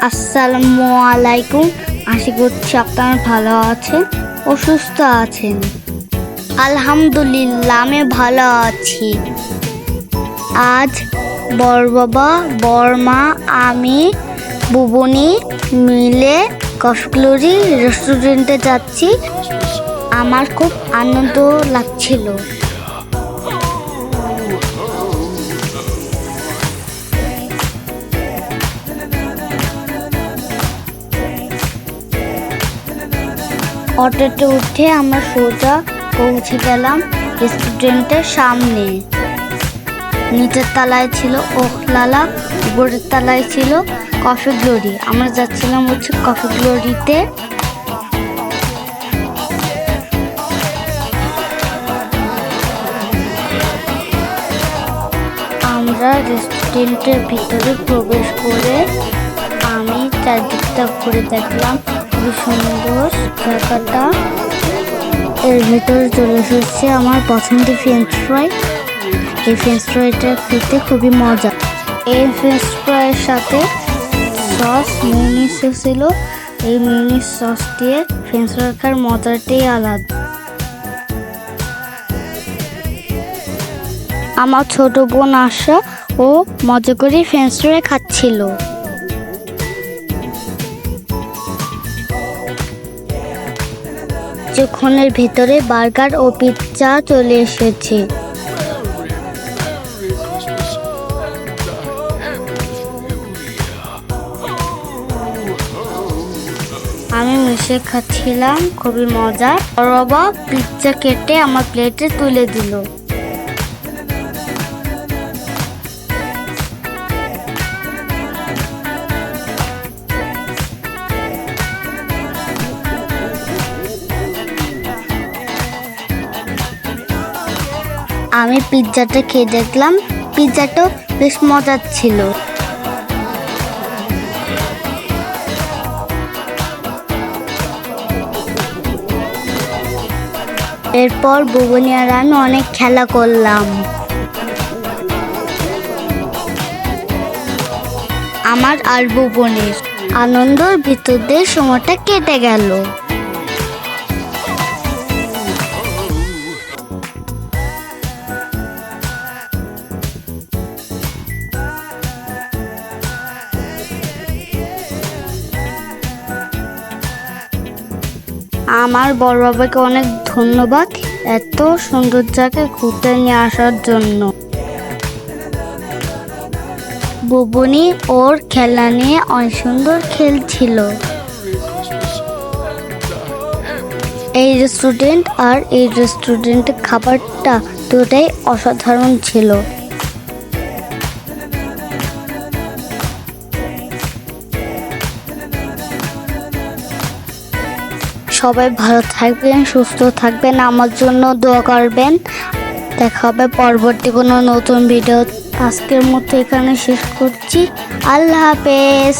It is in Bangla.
আসসালামু আলাইকুম। আশা করছি আপনারা ভালো আছেন ও সুস্থ আছেন। আলহামদুলিল্লাহ আমি ভালো আছি। আজ বড় বাবা, বড়মা, আমি, বুবনি মিলে কফি গ্লোরি রেস্টুরেন্টে যাচ্ছি। আমার খুব আনন্দ লাগছিল। অটোতে উঠে আমরা সোজা পৌঁছে গেলাম রেস্টুরেন্টের সামনে। নিচের তলায় ছিল ওখলালা, উপরের তলায় ছিল কফি গ্লোরি। আমরা যাচ্ছিলাম কফি গ্লোরিতে। আমরা রেস্টুরেন্টের ভিতরে প্রবেশ করে আমি চারদিকটা ঘুরে দেখলাম। খুবই সুন্দর জায়গাটা। এর ভিতরে চলে এসেছে আমার পছন্দের ফ্রেঞ্চ ফ্রাই। এই ফ্রেঞ্চ ফ্রাইটা খেতে খুবই মজা। এই ফ্রেঞ্চ ফ্রাইয়ের সাথে সস মিউনিস ছিল। এই মিউনিস সস দিয়ে ফ্রেঞ্চ ফ্রাই খাওয়ার মজাটাই আলাদা। আমার ছোট বোন আশা ও মজা করে ফ্রেঞ্চ ফ্রাই খাচ্ছিল। কিছুক্ষণের ভিতরে বার্গার ও পিৎজা চলে এসেছে। আমি মিশে খাচ্ছিলাম, খুবই মজা। বড় বাবা পিৎজা কেটে আমার প্লেটে তুলে দিল। আমি পিৎজাটা খেয়ে দেখলাম, পিৎজাটাও বেশ মজার ছিল। এরপর বুবনি আর আমি অনেক খেলা করলাম। আমার আর বুবনির আনন্দের ভিতর দিয়ে সময়টা কেটে গেল। আমার বড় বাবাকে অনেক ধন্যবাদ এত সুন্দর জায়গায় ঘুরতে নিয়ে আসার জন্য। বুবনি ওর খেলা নিয়ে অনেক সুন্দর খেলছিল। এই রেস্টুরেন্ট আর এই রেস্টুরেন্টের খাবারটা দুটাই অসাধারণ ছিল। সবাই ভালো থাকবেন, সুস্থ থাকবেন, আমার জন্য দোয়া করবেন। দেখা হবে পরবর্তী কোনো নতুন ভিডিও। আজকের মতো এখানে শেষ করছি। আল্লাহ হাফেজ।